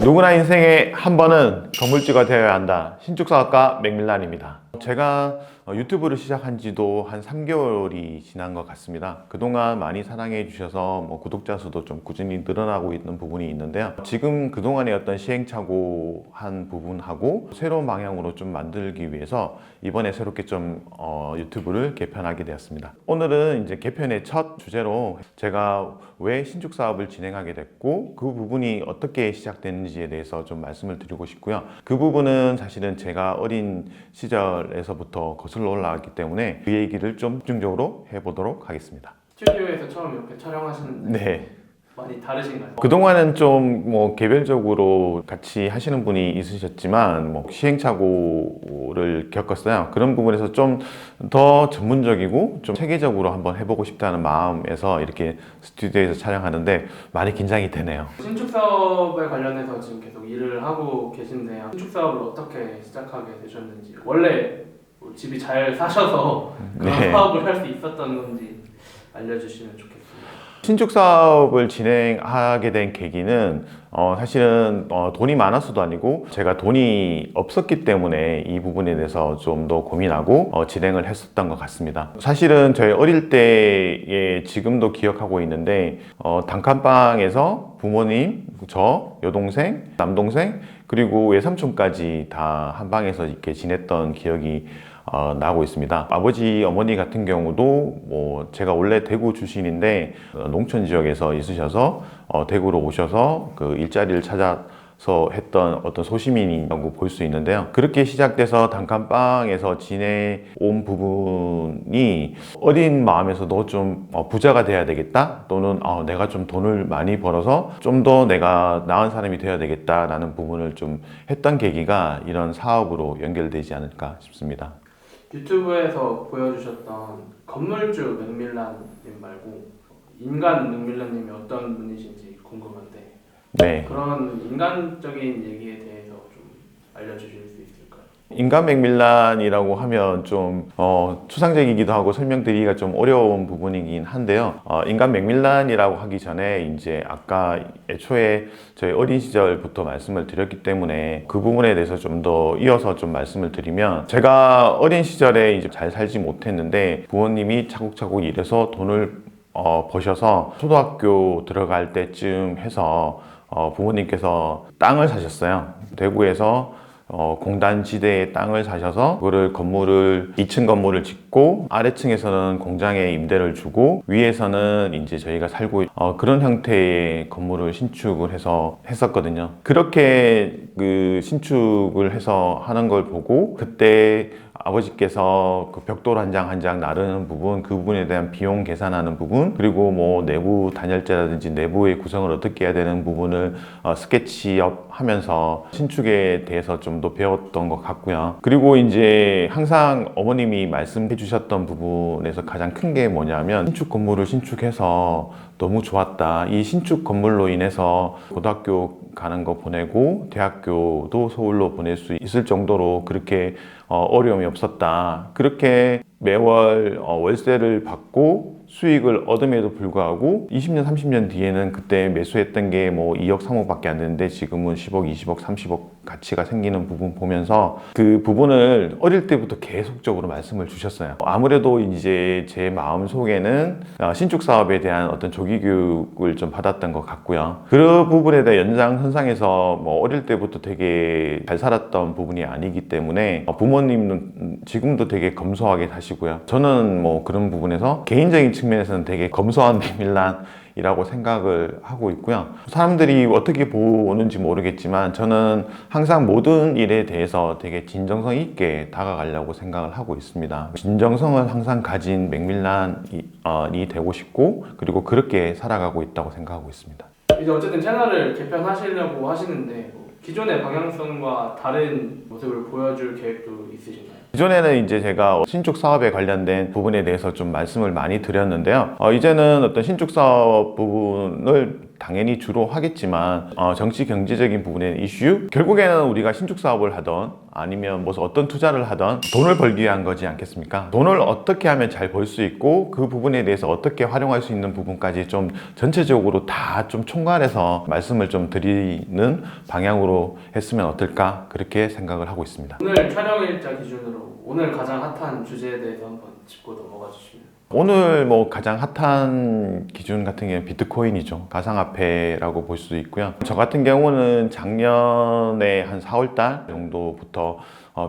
누구나 인생에 한 번은 건물주가 되어야 한다. 신축사업가 맥밀란입니다. 제가 유튜브를 시작한 지도 한 3개월이 지난 것 같습니다. 그동안 많이 사랑해 주셔서 구독자 수도 좀 꾸준히 늘어나고 있는 부분이 있는데요. 지금 그동안의 어떤 시행착오한 부분하고 새로운 방향으로 좀 만들기 위해서 이번에 새롭게 좀 유튜브를 개편하게 되었습니다. 오늘은 이제 개편의 첫 주제로 제가 왜 신축 사업을 진행하게 됐고 그 부분이 어떻게 시작됐는지에 대해서 좀 말씀을 드리고 싶고요. 그 부분은 사실은 제가 어린 시절에서부터 거슬러 올라왔기 때문에 그 얘기를 좀 집중적으로 해보도록 하겠습니다. 스튜디오에서 처음 이렇게 촬영하시는데 네. 많이 다르신가요? 그동안은 좀 개별적으로 같이 하시는 분이 있으셨지만 시행착오를 겪었어요. 그런 부분에서 좀 더 전문적이고 좀 체계적으로 한번 해보고 싶다는 마음에서 이렇게 스튜디오에서 촬영하는데 많이 긴장이 되네요. 신축 사업에 관련해서 지금 계속 일을 하고 계신데요. 신축 사업을 어떻게 시작하게 되셨는지, 원래 뭐 집이 잘 사셔서 그런 네. 사업을 할 수 있었던 건지 알려주시면 좋겠습니다. 신축 사업을 진행하게 된 계기는 사실은 돈이 많아서도 아니고 제가 돈이 없었기 때문에 이 부분에 대해서 좀 더 고민하고 진행을 했었던 것 같습니다. 사실은 저희 어릴 때에 지금도 기억하고 있는데 단칸방에서 부모님, 저, 여동생, 남동생 그리고 외삼촌까지 다 한 방에서 이렇게 지냈던 기억이 나고 있습니다. 아버지, 어머니 같은 경우도 제가 원래 대구 출신인데 농촌 지역에서 있으셔서 대구로 오셔서 그 일자리를 찾아서 했던 어떤 소시민이라고 볼 수 있는데요. 그렇게 시작돼서 단칸방에서 지내온 부분이 어린 마음에서도 좀 부자가 돼야 되겠다 또는 내가 좀 돈을 많이 벌어서 좀 더 내가 나은 사람이 되어야 되겠다라는 부분을 좀 했던 계기가 이런 사업으로 연결되지 않을까 싶습니다. 유튜브에서 보여주셨던 건물주 맥밀란님 말고 인간 맥밀란님이 어떤 분이신지 궁금한데 네. 그런 인간적인 얘기에 대해서 좀 알려주실 수 있을까요? 인간 맥밀란이라고 하면 좀 추상적이기도 하고 설명드리기가 좀 어려운 부분이긴 한데요. 인간 맥밀란이라고 하기 전에 이제 아까 애초에 저희 어린 시절부터 말씀을 드렸기 때문에 그 부분에 대해서 좀 더 이어서 좀 말씀을 드리면 제가 어린 시절에 이제 잘 살지 못했는데 부모님이 차곡차곡 일해서 돈을 버셔서 초등학교 들어갈 때쯤 해서 부모님께서 땅을 사셨어요. 대구에서 공단지대에 땅을 사셔서 그거를 2층 건물을 짓고 아래층에서는 공장에 임대를 주고 위에서는 이제 저희가 살고 그런 형태의 건물을 신축을 해서 했었거든요. 그렇게 그 신축을 해서 하는 걸 보고 그때 아버지께서 그 벽돌 한 장 한 장 나르는 부분, 그 부분에 대한 비용 계산하는 부분, 그리고 내부 단열재라든지 내부의 구성을 어떻게 해야 되는 부분을 스케치업 하면서 신축에 대해서 좀 더 배웠던 것 같고요. 그리고 이제 항상 어머님이 말씀해 주셨던 부분에서 가장 큰 게 뭐냐면 신축 건물을 신축해서 너무 좋았다. 이 신축 건물로 인해서 고등학교 가는 거 보내고 대학교도 서울로 보낼 수 있을 정도로 그렇게 어려움이 없었다. 그렇게 매월 월세를 받고 수익을 얻음에도 불구하고 20년, 30년 뒤에는 그때 매수했던 게 2억, 3억밖에 안 되는데 지금은 10억, 20억, 30억 가치가 생기는 부분 보면서 그 부분을 어릴 때부터 계속적으로 말씀을 주셨어요. 아무래도 이제 제 마음 속에는 신축 사업에 대한 어떤 조기 교육을 좀 받았던 것 같고요. 그 부분에 대한 연장선상에서 어릴 때부터 되게 잘 살았던 부분이 아니기 때문에 부모님은 지금도 되게 검소하게 사시고요. 저는 그런 부분에서 개인적인 측면에서는 되게 검소한 맥밀란이라고 생각을 하고 있고요. 사람들이 어떻게 보는지 모르겠지만 저는 항상 모든 일에 대해서 되게 진정성 있게 다가가려고 생각을 하고 있습니다. 진정성을 항상 가진 맥밀란이 되고 싶고 그리고 그렇게 살아가고 있다고 생각하고 있습니다. 이제 어쨌든 채널을 개편하시려고 하시는데 기존의 방향성과 다른 모습을 보여줄 계획도 있으신가요? 기존에는 이제 제가 신축 사업에 관련된 부분에 대해서 좀 말씀을 많이 드렸는데요. 이제는 어떤 신축 사업 부분을 당연히 주로 하겠지만 정치 경제적인 부분의 이슈, 결국에는 우리가 신축 사업을 하던 아니면 무슨 어떤 투자를 하던 돈을 벌기 위한 거지 않겠습니까? 돈을 어떻게 하면 잘 벌 수 있고 그 부분에 대해서 어떻게 활용할 수 있는 부분까지 좀 전체적으로 다 좀 총괄해서 말씀을 좀 드리는 방향으로 했으면 어떨까, 그렇게 생각을 하고 있습니다. 오늘 촬영 일자 기준으로 오늘 가장 핫한 주제에 대해서 한번 짚고 넘어가 주시면. 오늘 뭐 가장 핫한 기준 같은 경우는 비트코인이죠. 가상화폐라고 볼 수도 있고요. 저 같은 경우는 작년에 한 4월달 정도부터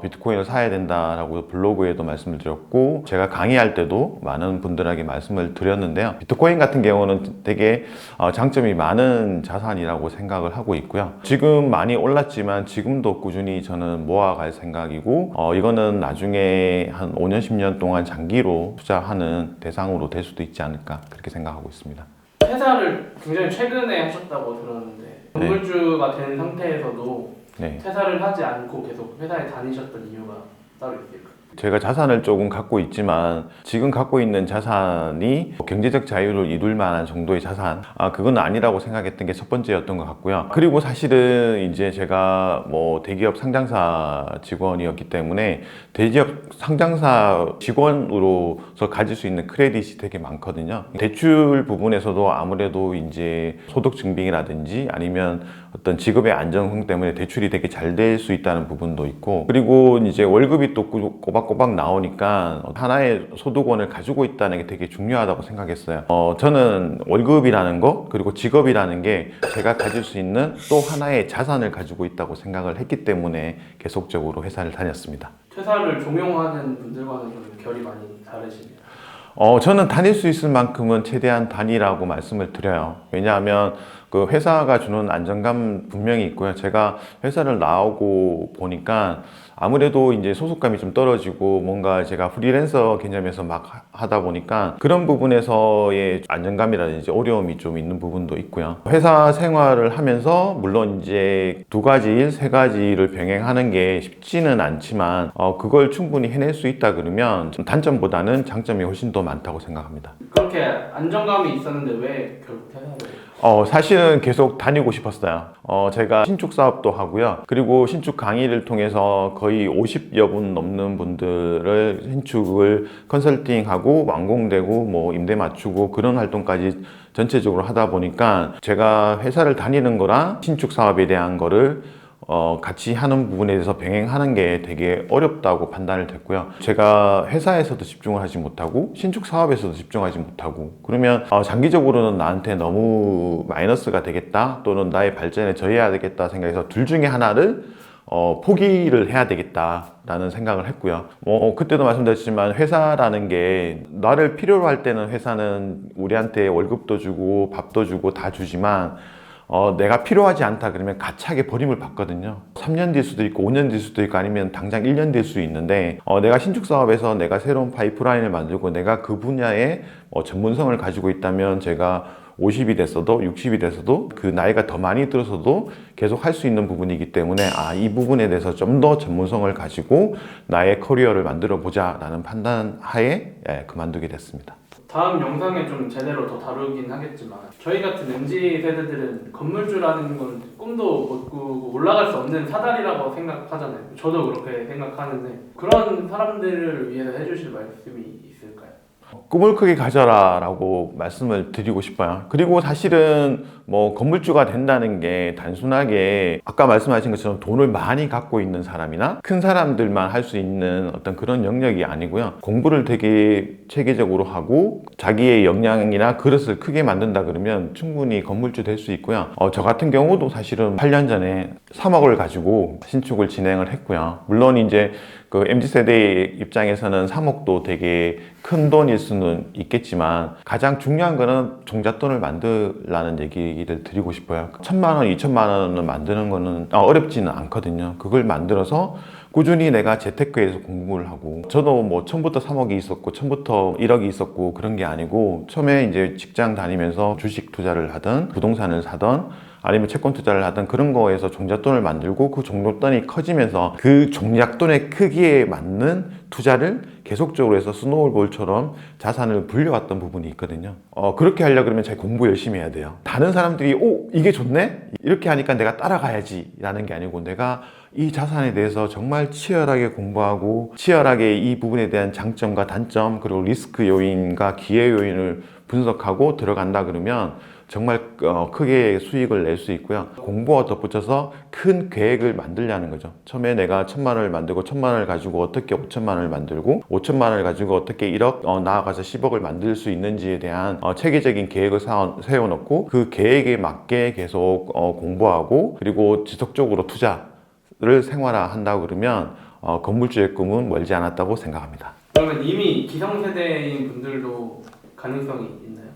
비트코인을 사야 된다라고 블로그에도 말씀을 드렸고, 제가 강의할 때도 많은 분들에게 말씀을 드렸는데요. 비트코인 같은 경우는 되게 장점이 많은 자산이라고 생각을 하고 있고요. 지금 많이 올랐지만 지금도 꾸준히 저는 모아갈 생각이고, 이거는 나중에 한 5년, 10년 동안 장기로 투자하는 대상으로 될 수도 있지 않을까, 그렇게 생각하고 있습니다. 퇴사를 굉장히 최근에 하셨다고 들었는데, 건물주가 된 상태에서도 네. 퇴사를 하지 않고 계속 회사에 다니셨던 이유가 따로 있을까요? 제가 자산을 조금 갖고 있지만 지금 갖고 있는 자산이 경제적 자유를 이룰 만한 정도의 자산, 그건 아니라고 생각했던 게 첫 번째였던 것 같고요. 그리고 사실은 이제 제가 뭐 대기업 상장사 직원이었기 때문에 대기업 상장사 직원으로서 가질 수 있는 크레딧이 되게 많거든요. 대출 부분에서도 아무래도 이제 소득 증빙이라든지 아니면 어떤 직업의 안정성 때문에 대출이 되게 잘 될 수 있다는 부분도 있고, 그리고 이제 월급이 또 꼬박꼬박 나오니까 하나의 소득원을 가지고 있다는 게 되게 중요하다고 생각했어요. 저는 월급이라는 거, 그리고 직업이라는 게 제가 가질 수 있는 또 하나의 자산을 가지고 있다고 생각을 했기 때문에 계속적으로 회사를 다녔습니다. 퇴사를 종용하는 분들과는 좀 결이 많이 다르시네요. 저는 다닐 수 있을 만큼은 최대한 다니라고 말씀을 드려요. 왜냐하면 그 회사가 주는 안정감 분명히 있고요. 제가 회사를 나오고 보니까 아무래도 이제 소속감이 좀 떨어지고 뭔가 제가 프리랜서 개념에서 막 하다 보니까 그런 부분에서의 안정감이라든지 어려움이 좀 있는 부분도 있고요. 회사 생활을 하면서 물론 이제 2가지 일, 3가지를 병행하는 게 쉽지는 않지만 그걸 충분히 해낼 수 있다 그러면 좀 단점보다는 장점이 훨씬 더 많다고 생각합니다. 그렇게 안정감이 있었는데 왜 결국 퇴사를? 사실은 계속 다니고 싶었어요. 제가 신축 사업도 하고요. 그리고 신축 강의를 통해서 거의 50여 분 넘는 분들을 신축을 컨설팅하고 완공되고 뭐 임대 맞추고 그런 활동까지 전체적으로 하다 보니까 제가 회사를 다니는 거랑 신축 사업에 대한 거를 같이 하는 부분에 대해서 병행하는 게 되게 어렵다고 판단을 됐고요. 제가 회사에서도 집중을 하지 못하고 신축 사업에서도 집중하지 못하고 그러면 장기적으로는 나한테 너무 마이너스가 되겠다, 또는 나의 발전에 저해야 되겠다 생각해서 둘 중에 하나를 포기를 해야 되겠다라는 생각을 했고요. 그때도 말씀드렸지만 회사라는 게 나를 필요로 할 때는 회사는 우리한테 월급도 주고 밥도 주고 다 주지만 내가 필요하지 않다 그러면 가차게 버림을 받거든요. 3년 될 수도 있고 5년 될 수도 있고 아니면 당장 1년 될 수 있는데 내가 신축 사업에서 내가 새로운 파이프라인을 만들고 내가 그 분야에 전문성을 가지고 있다면 제가 50이 됐어도 60이 됐어도 그 나이가 더 많이 들어서도 계속 할 수 있는 부분이기 때문에 이 부분에 대해서 좀 더 전문성을 가지고 나의 커리어를 만들어 보자 라는 판단 하에 그만두게 됐습니다. 다음 영상에 좀 제대로 더 다루긴 하겠지만 저희 같은 MZ 세대들은 건물주라는 건 꿈도 못 꾸고 올라갈 수 없는 사다리라고 생각하잖아요. 저도 그렇게 생각하는데 그런 사람들을 위해서 해주실 말씀이 있을까요? 꿈을 크게 가져라 라고 말씀을 드리고 싶어요. 그리고 사실은 뭐 건물주가 된다는 게 단순하게 아까 말씀하신 것처럼 돈을 많이 갖고 있는 사람이나 큰 사람들만 할 수 있는 어떤 그런 영역이 아니고요. 공부를 되게 체계적으로 하고 자기의 역량이나 그릇을 크게 만든다 그러면 충분히 건물주 될 수 있고요. 저 같은 경우도 사실은 8년 전에 3억을 가지고 신축을 진행을 했고요. 물론 이제 그 MZ세대의 입장에서는 3억도 되게 큰 돈일 수는 있겠지만 가장 중요한 거는 종잣돈을 만들라는 얘기를 드리고 싶어요. 1,000만 원, 2,000만 원을 만드는 거는 어렵지는 않거든요. 그걸 만들어서 꾸준히 내가 재테크에서 공부를 하고, 저도 뭐 처음부터 3억이 있었고 처음부터 1억이 있었고 그런 게 아니고 처음에 이제 직장 다니면서 주식 투자를 하든 부동산을 사든 아니면 채권 투자를 하든 그런 거에서 종잣돈을 만들고 그 종잣돈이 커지면서 그 종잣돈의 크기에 맞는 투자를 계속적으로 해서 스노우볼처럼 자산을 불려왔던 부분이 있거든요. 그렇게 하려고 그러면 잘 공부 열심히 해야 돼요. 다른 사람들이 이게 좋네? 이렇게 하니까 내가 따라가야지 라는 게 아니고 내가 이 자산에 대해서 정말 치열하게 공부하고 치열하게 이 부분에 대한 장점과 단점 그리고 리스크 요인과 기회 요인을 분석하고 들어간다 그러면 정말 크게 수익을 낼 수 있고요. 공부와 덧붙여서 큰 계획을 만들려는 거죠. 처음에 내가 1,000만 원을 만들고 1,000만 원을 가지고 어떻게 5천만 원을 만들고 5천만 원을 가지고 어떻게 1억 나아가서 10억을 만들 수 있는지에 대한 체계적인 계획을 세워놓고 그 계획에 맞게 계속 공부하고 그리고 지속적으로 투자를 생활화한다고 그러면 건물주의 꿈은 멀지 않았다고 생각합니다. 그러면 이미 기성세대인 분들도 가능성이 있나요?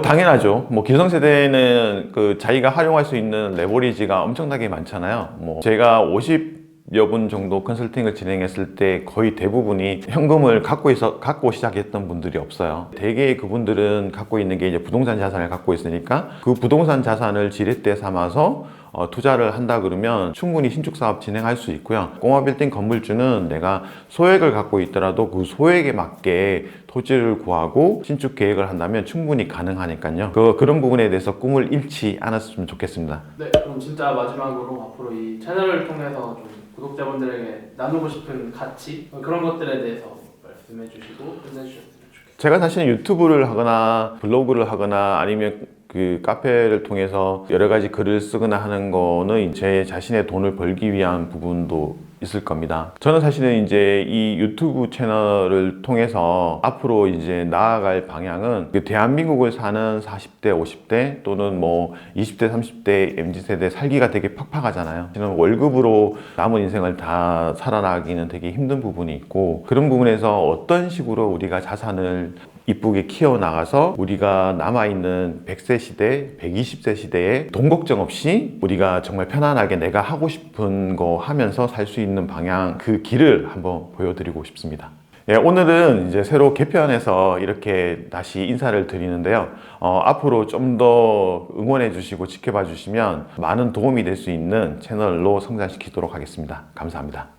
당연하죠. 뭐 기성세대는 그 자기가 활용할 수 있는 레버리지가 엄청나게 많잖아요. 뭐 제가 50여 분 정도 컨설팅을 진행했을 때 거의 대부분이 현금을 갖고 시작했던 분들이 없어요. 대개 그분들은 갖고 있는 게 이제 부동산 자산을 갖고 있으니까 그 부동산 자산을 지렛대 삼아서 투자를 한다 그러면 충분히 신축 사업 진행할 수 있고요. 꼬마빌딩 건물주는 내가 소액을 갖고 있더라도 그 소액에 맞게 토지를 구하고 신축 계획을 한다면 충분히 가능하니까요. 그런 부분에 대해서 꿈을 잃지 않았으면 좋겠습니다. 네, 그럼 진짜 마지막으로 앞으로 이 채널을 통해서 좀 구독자분들에게 나누고 싶은 가치 그런 것들에 대해서 말씀해 주시고 끝내주셨으면 좋겠습니다. 제가 사실 유튜브를 하거나 블로그를 하거나 아니면 그 카페를 통해서 여러 가지 글을 쓰거나 하는 거는 제 자신의 돈을 벌기 위한 부분도 있을 겁니다. 저는 사실은 이제 이 유튜브 채널을 통해서 앞으로 이제 나아갈 방향은 대한민국을 사는 40대, 50대 또는 뭐 20대, 30대 MZ세대 살기가 되게 팍팍하잖아요. 저는 월급으로 남은 인생을 다 살아나기는 되게 힘든 부분이 있고 그런 부분에서 어떤 식으로 우리가 자산을 이쁘게 키워나가서 우리가 남아있는 100세 시대, 120세 시대에 돈 걱정 없이 우리가 정말 편안하게 내가 하고 싶은 거 하면서 살 수 있는 방향 그 길을 한번 보여드리고 싶습니다. 예, 오늘은 이제 새로 개편해서 이렇게 다시 인사를 드리는데요. 앞으로 좀 더 응원해 주시고 지켜봐 주시면 많은 도움이 될 수 있는 채널로 성장시키도록 하겠습니다. 감사합니다.